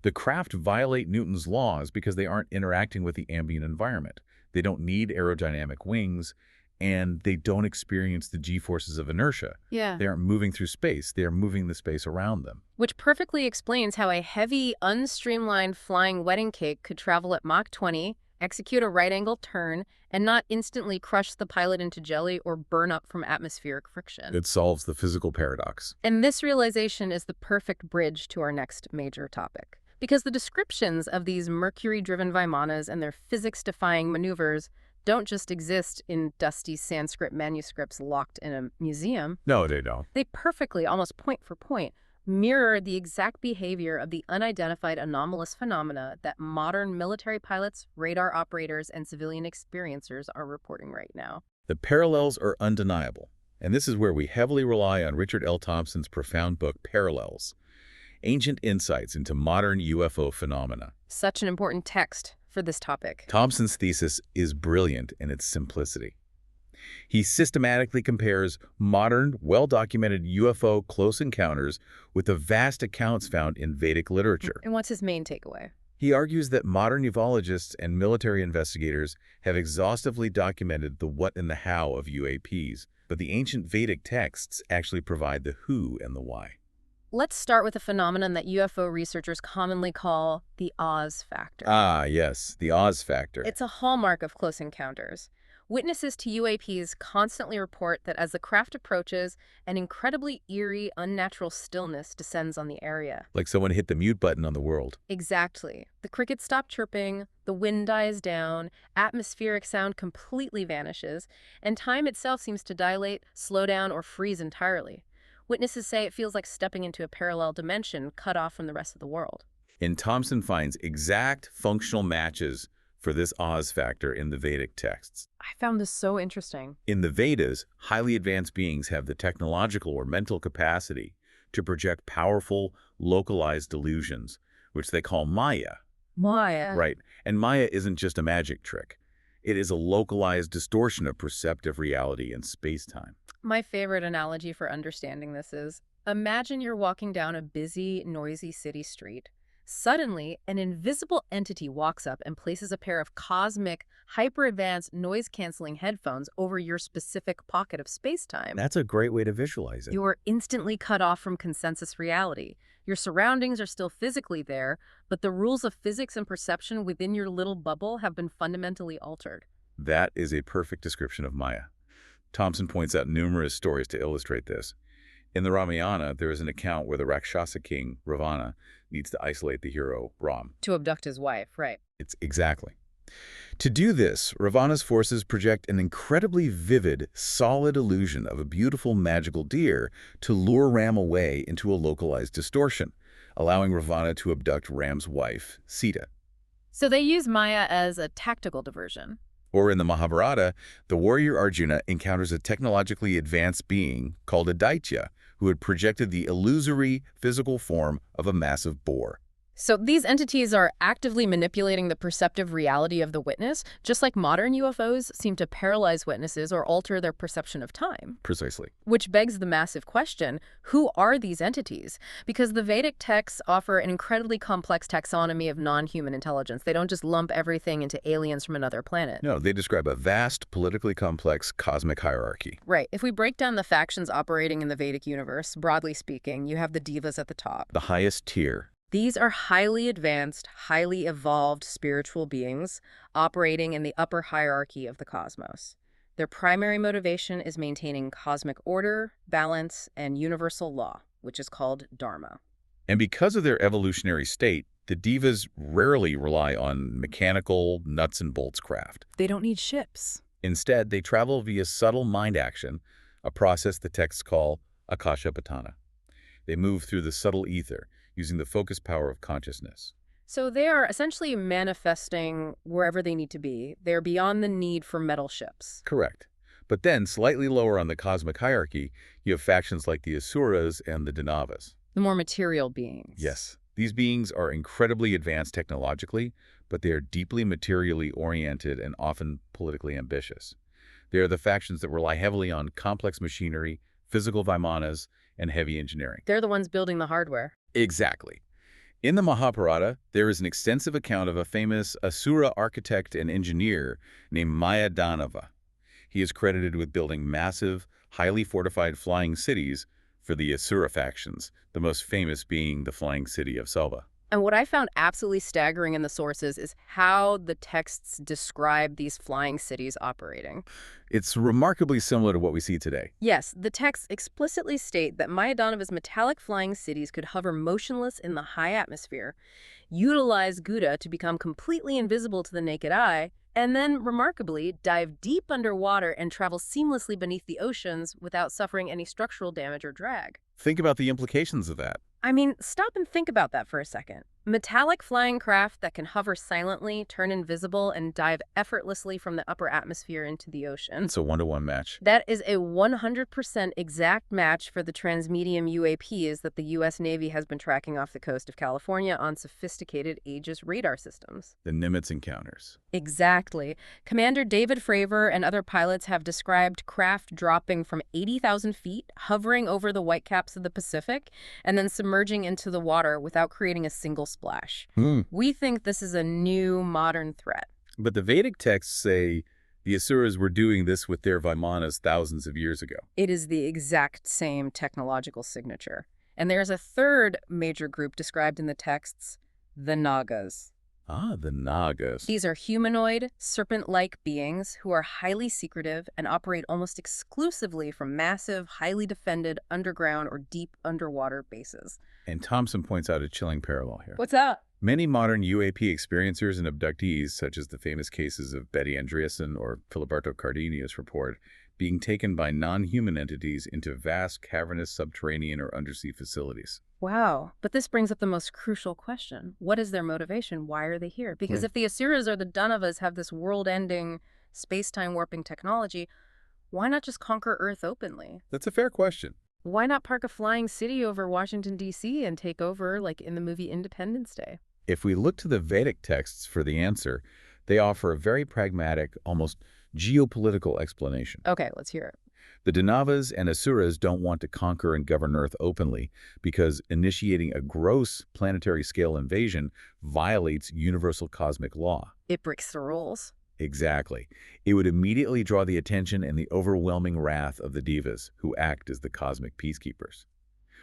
The craft violate Newton's laws because they aren't interacting with the ambient environment. They don't need aerodynamic wings, and they don't experience the g-forces of inertia. Yeah. They aren't moving through space. They are moving the space around them. Which perfectly explains how a heavy, unstreamlined flying wedding cake could travel at Mach 20, execute a right-angle turn, and not instantly crush the pilot into jelly or burn up from atmospheric friction. It solves the physical paradox. And this realization is the perfect bridge to our next major topic. Because the descriptions of these mercury-driven Vimanas and their physics-defying maneuvers don't just exist in dusty Sanskrit manuscripts locked in a museum. No, they don't. They perfectly, almost point for point, mirror the exact behavior of the unidentified anomalous phenomena that modern military pilots, radar operators, and civilian experiencers are reporting right now. The parallels are undeniable, and this is where we heavily rely on Richard L. Thompson's profound book, Parallels: Ancient Insights into Modern UFO Phenomena. Such an important text for this topic. Thompson's thesis is brilliant in its simplicity. He systematically compares modern, well-documented UFO close encounters with the vast accounts found in Vedic literature. And what's his main takeaway? He argues that modern ufologists and military investigators have exhaustively documented the what and the how of UAPs, but the ancient Vedic texts actually provide the who and the why. Let's start with a phenomenon that UFO researchers commonly call the Oz factor. Ah, yes, the Oz factor. It's a hallmark of close encounters. Witnesses to UAPs constantly report that as the craft approaches, an incredibly eerie, unnatural stillness descends on the area. Like someone hit the mute button on the world. Exactly. The crickets stop chirping, the wind dies down, atmospheric sound completely vanishes, and time itself seems to dilate, slow down, or freeze entirely. Witnesses say it feels like stepping into a parallel dimension cut off from the rest of the world. And Thompson finds exact functional matches for this Oz factor in the Vedic texts. I found this so interesting. In the Vedas, highly advanced beings have the technological or mental capacity to project powerful, localized delusions, which they call Maya. Maya. Right. And Maya isn't just a magic trick. It is a localized distortion of perceptive reality and space-time. My favorite analogy for understanding this is, imagine you're walking down a busy, noisy city street. Suddenly, an invisible entity walks up and places a pair of cosmic, hyper-advanced, noise-canceling headphones over your specific pocket of space-time. That's a great way to visualize it. You are instantly cut off from consensus reality. Your surroundings are still physically there, but the rules of physics and perception within your little bubble have been fundamentally altered. That is a perfect description of Maya. Thompson points out numerous stories to illustrate this. In the Ramayana, there is an account where the Rakshasa king, Ravana, needs to isolate the hero, Ram. To abduct his wife, right. It's exactly. To do this, Ravana's forces project an incredibly vivid, solid illusion of a beautiful magical deer to lure Ram away into a localized distortion, allowing Ravana to abduct Ram's wife, Sita. So they use Maya as a tactical diversion. Or in the Mahabharata, the warrior Arjuna encounters a technologically advanced being called a Daitya, who had projected the illusory physical form of a massive boar. So these entities are actively manipulating the perceptive reality of the witness, just like modern UFOs seem to paralyze witnesses or alter their perception of time. Precisely. Which begs the massive question, who are these entities? Because the Vedic texts offer an incredibly complex taxonomy of non-human intelligence. They don't just lump everything into aliens from another planet. No, they describe a vast, politically complex cosmic hierarchy. Right. If we break down the factions operating in the Vedic universe, broadly speaking, you have the devas at the top. The highest tier. These are highly advanced, highly evolved spiritual beings operating in the upper hierarchy of the cosmos. Their primary motivation is maintaining cosmic order, balance, and universal law, which is called Dharma. And because of their evolutionary state, the Devas rarely rely on mechanical, nuts and bolts craft. They don't need ships. Instead, they travel via subtle mind action, a process the texts call akashapatana. They move through the subtle ether, using the focus power of consciousness. So they are essentially manifesting wherever they need to be. They're beyond the need for metal ships. Correct. But then, slightly lower on the cosmic hierarchy, you have factions like the Asuras and the Danavas. The more material beings. Yes. These beings are incredibly advanced technologically, but they are deeply materially oriented and often politically ambitious. They are the factions that rely heavily on complex machinery, physical vimanas, and heavy engineering. They're the ones building the hardware. Exactly. In the Mahabharata, there is an extensive account of a famous Asura architect and engineer named Mayadanava. He is credited with building massive, highly fortified flying cities for the Asura factions, the most famous being the flying city of Selva. And what I found absolutely staggering in the sources is how the texts describe these flying cities operating. It's remarkably similar to what we see today. Yes, the texts explicitly state that Mayadanava's metallic flying cities could hover motionless in the high atmosphere, utilize Gita to become completely invisible to the naked eye, and then, remarkably, dive deep underwater and travel seamlessly beneath the oceans without suffering any structural damage or drag. Think about the implications of that. I mean, stop and think about that for a second. Metallic flying craft that can hover silently, turn invisible, and dive effortlessly from the upper atmosphere into the ocean. It's a one-to-one match. That is a 100% exact match for the transmedium UAPs that the U.S. Navy has been tracking off the coast of California on sophisticated Aegis radar systems. The Nimitz encounters. Exactly. Commander David Fravor and other pilots have described craft dropping from 80,000 feet, hovering over the whitecaps of the Pacific, and then submerging into the water without creating a single splash. We think this is a new modern threat. But the Vedic texts say the Asuras were doing this with their Vimanas thousands of years ago. It is the exact same technological signature. And there's a third major group described in the texts, the Nagas. Ah, the Nagas. These are humanoid, serpent-like beings who are highly secretive and operate almost exclusively from massive, highly defended underground or deep underwater bases. And Thompson points out a chilling parallel here. What's that? Many modern UAP experiencers and abductees, such as the famous cases of Betty Andreasen or Filiberto Cardinius, report being taken by non-human entities into vast, cavernous subterranean or undersea facilities. Wow. But this brings up the most crucial question. What is their motivation? Why are they here? Because if the Asuras or the Danavas have this world-ending, space-time warping technology, why not just conquer Earth openly? That's a fair question. Why not park a flying city over Washington, D.C. and take over like in the movie Independence Day? If we look to the Vedic texts for the answer, they offer a very pragmatic, almost geopolitical explanation. Okay, let's hear it. The Danavas and Asuras don't want to conquer and govern Earth openly because initiating a gross planetary-scale invasion violates universal cosmic law. It breaks the rules. Exactly. It would immediately draw the attention and the overwhelming wrath of the Devas, who act as the cosmic peacekeepers.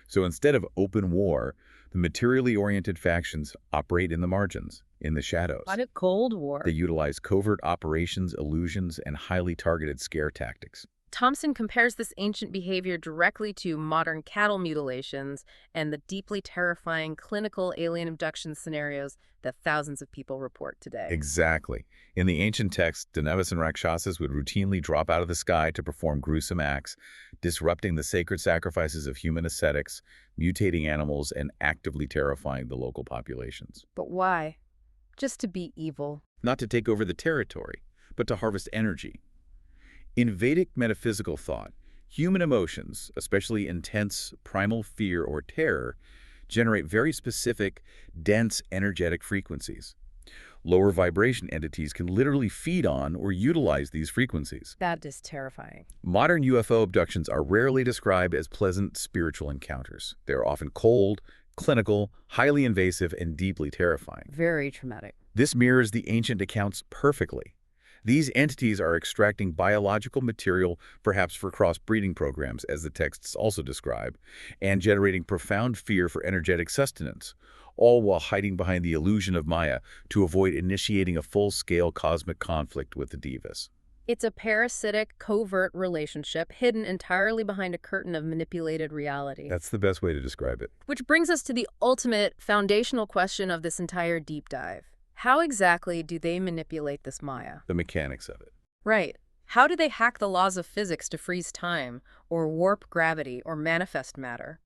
So instead of open war, the materially-oriented factions operate in the margins, in the shadows. Not a Cold War. They utilize covert operations, illusions, and highly targeted scare tactics. Thompson compares this ancient behavior directly to modern cattle mutilations and the deeply terrifying clinical alien abduction scenarios that thousands of people report today. Exactly. In the ancient texts, Danavas and Rakshasas would routinely drop out of the sky to perform gruesome acts, disrupting the sacred sacrifices of human ascetics, mutating animals, and actively terrifying the local populations. But why? Just to be evil. Not to take over the territory, but to harvest energy. In Vedic metaphysical thought, human emotions, especially intense primal fear or terror, generate very specific, dense, energetic frequencies. Lower vibration entities can literally feed on or utilize these frequencies. That is terrifying. Modern UFO abductions are rarely described as pleasant spiritual encounters. They are often cold, clinical, highly invasive, and deeply terrifying. Very traumatic. This mirrors the ancient accounts perfectly. These entities are extracting biological material, perhaps for cross-breeding programs, as the texts also describe, and generating profound fear for energetic sustenance, all while hiding behind the illusion of Maya to avoid initiating a full-scale cosmic conflict with the Devas. It's a parasitic, covert relationship hidden entirely behind a curtain of manipulated reality. That's the best way to describe it. Which brings us to the ultimate foundational question of this entire deep dive. How exactly do they manipulate this Maya? The mechanics of it. Right. How do they hack the laws of physics to freeze time, or warp gravity, or manifest matter?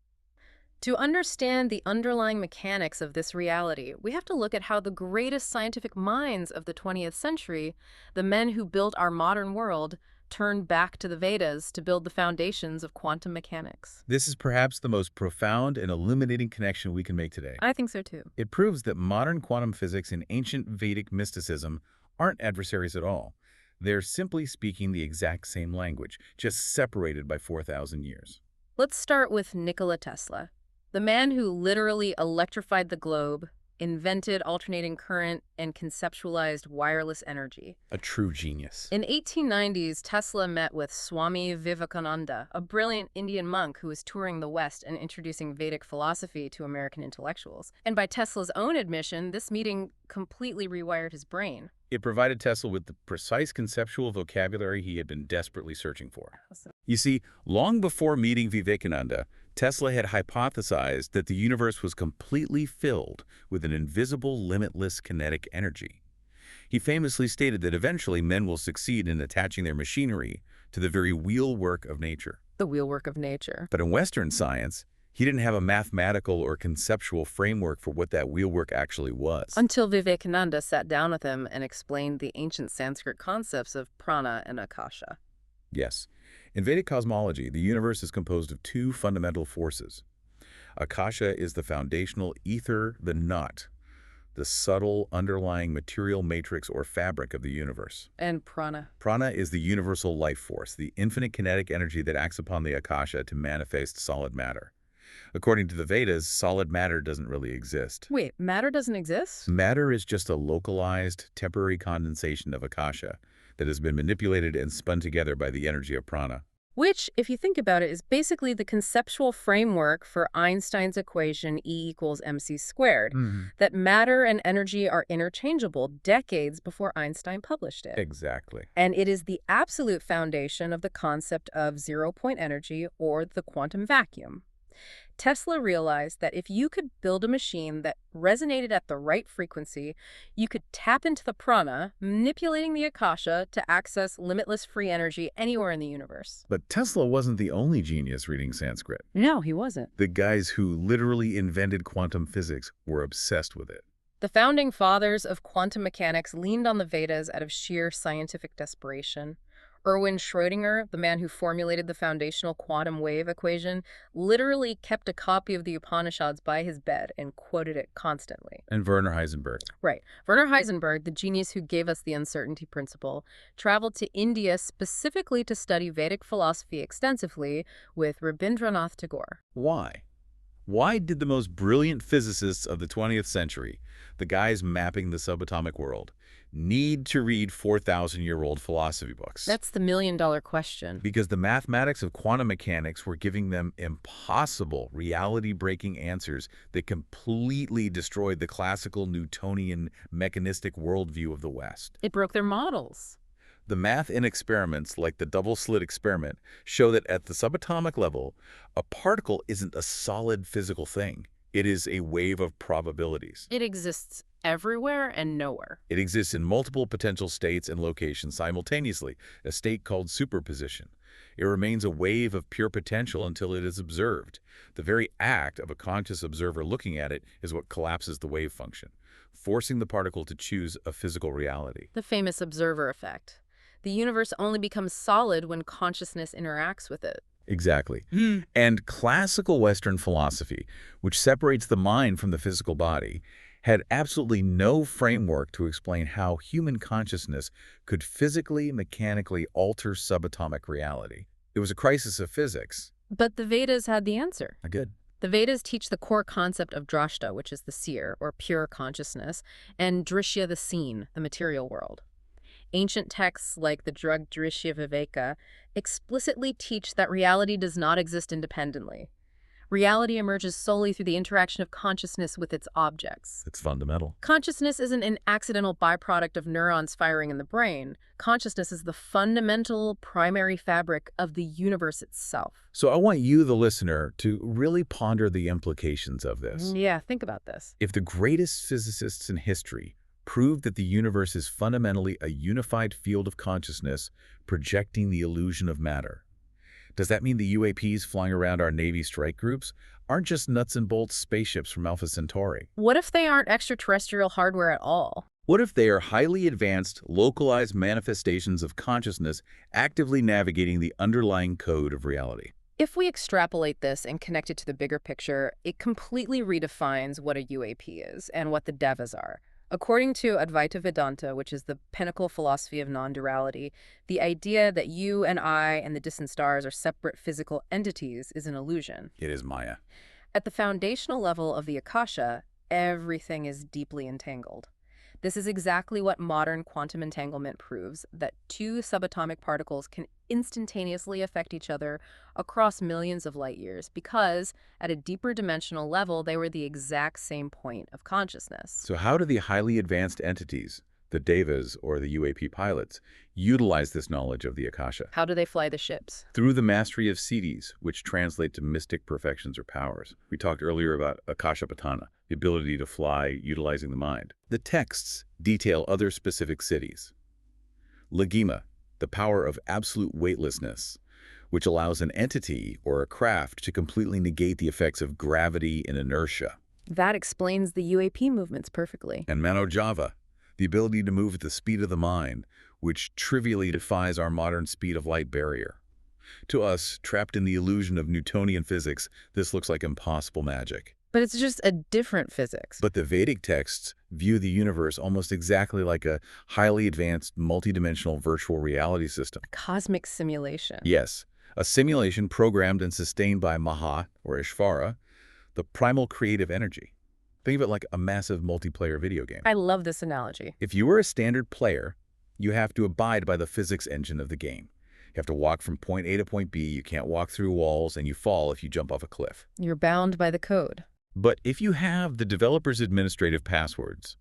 To understand the underlying mechanics of this reality, we have to look at how the greatest scientific minds of the 20th century, the men who built our modern world, turned back to the Vedas to build the foundations of quantum mechanics. This is perhaps the most profound and illuminating connection we can make today. I think so too. It proves that modern quantum physics and ancient Vedic mysticism aren't adversaries at all. They're simply speaking the exact same language, just separated by 4,000 years. Let's start with Nikola Tesla, the man who literally electrified the globe, invented alternating current, and conceptualized wireless energy. A true genius. In 1890s, Tesla met with Swami Vivekananda, a brilliant Indian monk who was touring the West and introducing Vedic philosophy to American intellectuals. And by Tesla's own admission, this meeting completely rewired his brain. It provided Tesla with the precise conceptual vocabulary he had been desperately searching for. You see, long before meeting Vivekananda, Tesla had hypothesized that the universe was completely filled with an invisible, limitless kinetic energy. He famously stated that eventually men will succeed in attaching their machinery to the very wheelwork of nature. The wheelwork of nature. But in Western science, he didn't have a mathematical or conceptual framework for what that wheelwork actually was. Until Vivekananda sat down with him and explained the ancient Sanskrit concepts of prana and akasha. Yes. In Vedic cosmology, the universe is composed of two fundamental forces. Akasha is the foundational ether, the knot, the subtle underlying material matrix or fabric of the universe. And prana. Prana is the universal life force, the infinite kinetic energy that acts upon the Akasha to manifest solid matter. According to the Vedas, solid matter doesn't really exist. Wait, matter doesn't exist? Matter is just a localized, temporary condensation of Akasha that has been manipulated and spun together by the energy of prana. Which, if you think about it, is basically the conceptual framework for Einstein's equation E equals mc squared, Mhm. that matter and energy are interchangeable decades before Einstein published it. Exactly. And it is the absolute foundation of the concept of zero-point energy or the quantum vacuum. Tesla realized that if you could build a machine that resonated at the right frequency, you could tap into the prana, manipulating the akasha to access limitless free energy anywhere in the universe. But Tesla wasn't the only genius reading Sanskrit. No, he wasn't. The guys who literally invented quantum physics were obsessed with it. The founding fathers of quantum mechanics leaned on the Vedas out of sheer scientific desperation. Erwin Schrödinger, the man who formulated the foundational quantum wave equation, literally kept a copy of the Upanishads by his bed and quoted it constantly. And Werner Heisenberg. Right. Werner Heisenberg, the genius who gave us the uncertainty principle, traveled to India specifically to study Vedic philosophy extensively with Rabindranath Tagore. Why? Why did the most brilliant physicists of the 20th century, the guys mapping the subatomic world, need to read 4,000-year-old philosophy books? That's the million-dollar question. Because the mathematics of quantum mechanics were giving them impossible, reality-breaking answers that completely destroyed the classical Newtonian mechanistic worldview of the West. It broke their models. The math in experiments like the double-slit experiment show that at the subatomic level, a particle isn't a solid physical thing. It is a wave of probabilities. It exists everywhere and nowhere. It exists in multiple potential states and locations simultaneously, a state called superposition. It remains a wave of pure potential until it is observed. The very act of a conscious observer looking at it is what collapses the wave function, forcing the particle to choose a physical reality. The famous observer effect. The universe only becomes solid when consciousness interacts with it. Exactly. And classical Western philosophy, which separates the mind from the physical body, had absolutely no framework to explain how human consciousness could physically, mechanically alter subatomic reality. It was a crisis of physics. But the Vedas had the answer. Good. The Vedas teach the core concept of drashta, which is the seer, or pure consciousness, and drishya, the seen, the material world. Ancient texts like the Drug Drishya Viveka explicitly teach that reality does not exist independently. Reality emerges solely through the interaction of consciousness with its objects. It's fundamental. Consciousness isn't an accidental byproduct of neurons firing in the brain. Consciousness is the fundamental primary fabric of the universe itself. So I want you, the listener, to really ponder the implications of this. Yeah, think about this. If the greatest physicists in history proved that the universe is fundamentally a unified field of consciousness projecting the illusion of matter, does that mean the UAPs flying around our Navy strike groups aren't just nuts and bolts spaceships from Alpha Centauri? What if they aren't extraterrestrial hardware at all? What if they are highly advanced, localized manifestations of consciousness actively navigating the underlying code of reality? If we extrapolate this and connect it to the bigger picture, it completely redefines what a UAP is and what the devas are. According to Advaita Vedanta, which is the pinnacle philosophy of non-duality, the idea that you and I and the distant stars are separate physical entities is an illusion. It is Maya. At the foundational level of the akasha, everything is deeply entangled. This is exactly what modern quantum entanglement proves, that two subatomic particles can instantaneously affect each other across millions of light years because, at a deeper dimensional level, they were the exact same point of consciousness. So how do the highly advanced entities, the devas or the UAP pilots, utilize this knowledge of the akasha? How do they fly the ships? Through the mastery of siddhis, which translate to mystic perfections or powers. We talked earlier about akashapatana, the ability to fly utilizing the mind. The texts detail other specific siddhis. Lagima, the power of absolute weightlessness, which allows an entity or a craft to completely negate the effects of gravity and inertia. That explains the UAP movements perfectly. And Manojava, the ability to move at the speed of the mind, which trivially defies our modern speed of light barrier. To us, trapped in the illusion of Newtonian physics, this looks like impossible magic. But it's just a different physics. But the Vedic texts view the universe almost exactly like a highly advanced, multidimensional virtual reality system. A cosmic simulation. Yes, a simulation programmed and sustained by Maha, or Ishvara, the primal creative energy. Think of it like a massive multiplayer video game. I love this analogy. If you were a standard player, you have to abide by the physics engine of the game. You have to walk from point A to point B. You can't walk through walls, and you fall if you jump off a cliff. You're bound by the code. But if you have the developer's administrative passwords,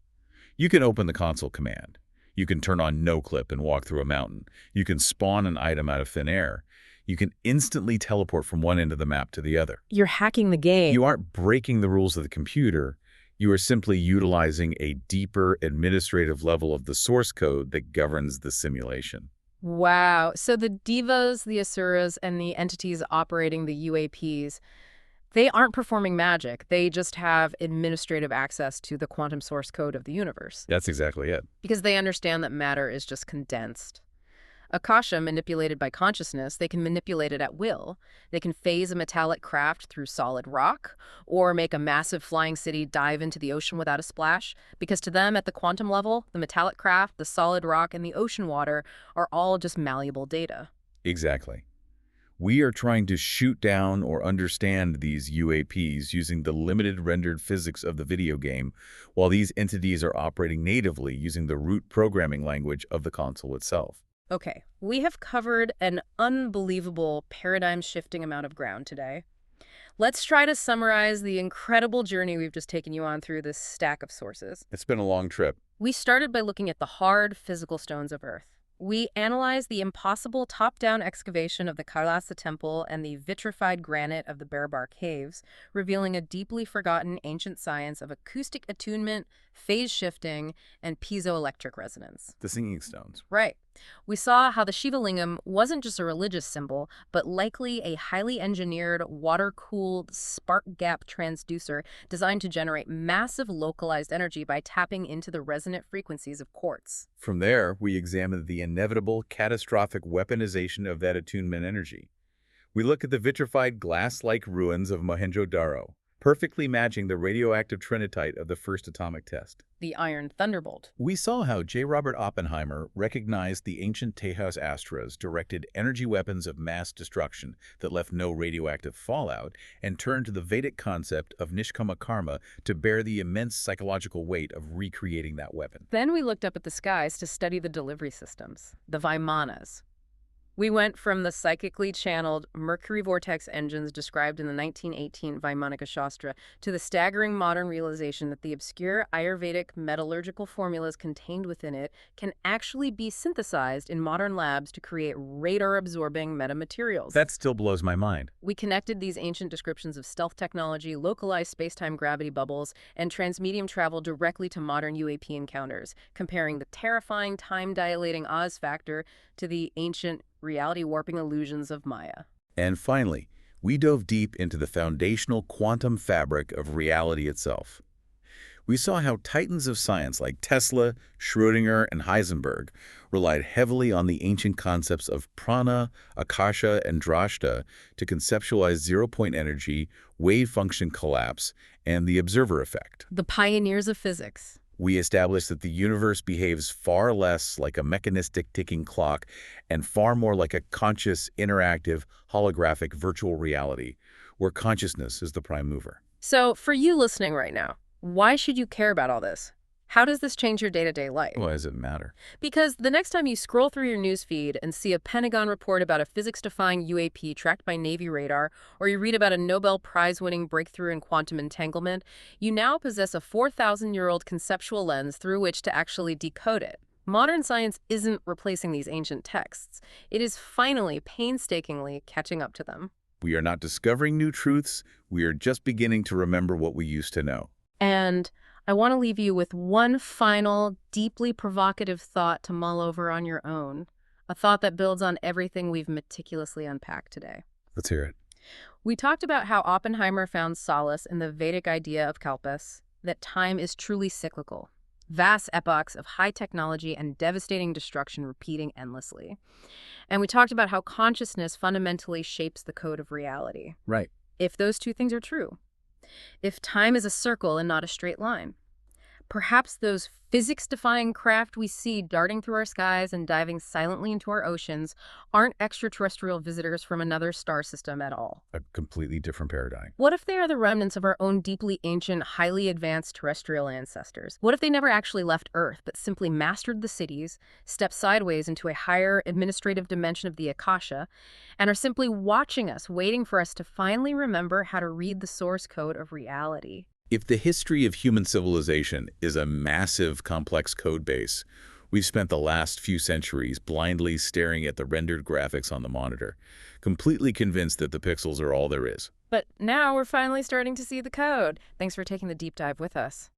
you can open the console command. You can turn on no-clip and walk through a mountain. You can spawn an item out of thin air. You can instantly teleport from one end of the map to the other. You're hacking the game. You aren't breaking the rules of the computer. You are simply utilizing a deeper administrative level of the source code that governs the simulation. Wow. So the divas, the asuras, and the entities operating the UAPs, they aren't performing magic. They just have administrative access to the quantum source code of the universe. That's exactly it. Because they understand that matter is just condensed. Akasha, manipulated by consciousness, they can manipulate it at will. They can phase a metallic craft through solid rock, or make a massive flying city dive into the ocean without a splash, because to them, at the quantum level, the metallic craft, the solid rock, and the ocean water are all just malleable data. Exactly. We are trying to shoot down or understand these UAPs using the limited rendered physics of the video game, while these entities are operating natively using the root programming language of the console itself. Okay, we have covered an unbelievable paradigm-shifting amount of ground today. Let's try to summarize the incredible journey we've just taken you on through this stack of sources. It's been a long trip. We started by looking at the hard, physical stones of Earth. We analyzed the impossible top-down excavation of the Kailasa Temple and the vitrified granite of the Bearbar Caves, revealing a deeply forgotten ancient science of acoustic attunement, phase shifting, and piezoelectric resonance. The singing stones. Right. We saw how the Shiva Lingam wasn't just a religious symbol, but likely a highly engineered, water-cooled, spark gap transducer designed to generate massive localized energy by tapping into the resonant frequencies of quartz. From there, we examined the inevitable, catastrophic weaponization of that attunement energy. We look at the vitrified glass-like ruins of Mohenjo-Daro, perfectly matching the radioactive trinitite of the first atomic test. The Iron Thunderbolt. We saw how J. Robert Oppenheimer recognized the ancient Tejas Astras directed energy weapons of mass destruction that left no radioactive fallout, and turned to the Vedic concept of Nishkama Karma to bear the immense psychological weight of recreating that weapon. Then we looked up at the skies to study the delivery systems, the Vimanas. We went from the psychically channeled Mercury vortex engines described in the 1918 Vaimanika Shastra to the staggering modern realization that the obscure Ayurvedic metallurgical formulas contained within it can actually be synthesized in modern labs to create radar-absorbing metamaterials. That still blows my mind. We connected these ancient descriptions of stealth technology, localized space-time gravity bubbles, and transmedium travel directly to modern UAP encounters, comparing the terrifying time-dilating Oz factor to the ancient reality-warping illusions of Maya. And finally, we dove deep into the foundational quantum fabric of reality itself. We saw how titans of science like Tesla, Schrödinger, and Heisenberg relied heavily on the ancient concepts of prana, akasha, and drashta to conceptualize zero-point energy, wave function collapse, and the observer effect. The pioneers of physics. We established that the universe behaves far less like a mechanistic ticking clock and far more like a conscious, interactive, holographic virtual reality, where consciousness is the prime mover. So, for you listening right now, why should you care about all this? How does this change your day-to-day life? Why does it matter? Because the next time you scroll through your newsfeed and see a Pentagon report about a physics-defying UAP tracked by Navy radar, or you read about a Nobel Prize-winning breakthrough in quantum entanglement, you now possess a 4,000-year-old conceptual lens through which to actually decode it. Modern science isn't replacing these ancient texts. It is finally, painstakingly catching up to them. We are not discovering new truths. We are just beginning to remember what we used to know. And I want to leave you with one final, deeply provocative thought to mull over on your own. A thought that builds on everything we've meticulously unpacked today. Let's hear it. We talked about how Oppenheimer found solace in the Vedic idea of kalpas, that time is truly cyclical. Vast epochs of high technology and devastating destruction repeating endlessly. And we talked about how consciousness fundamentally shapes the code of reality. Right. If those two things are true. If time is a circle and not a straight line. Perhaps those physics-defying craft we see darting through our skies and diving silently into our oceans aren't extraterrestrial visitors from another star system at all. A completely different paradigm. What if they are the remnants of our own deeply ancient, highly advanced terrestrial ancestors? What if they never actually left Earth, but simply mastered the cities, stepped sideways into a higher administrative dimension of the Akasha, and are simply watching us, waiting for us to finally remember how to read the source code of reality? If the history of human civilization is a massive, complex code base, we've spent the last few centuries blindly staring at the rendered graphics on the monitor, completely convinced that the pixels are all there is. But now we're finally starting to see the code. Thanks for taking the deep dive with us.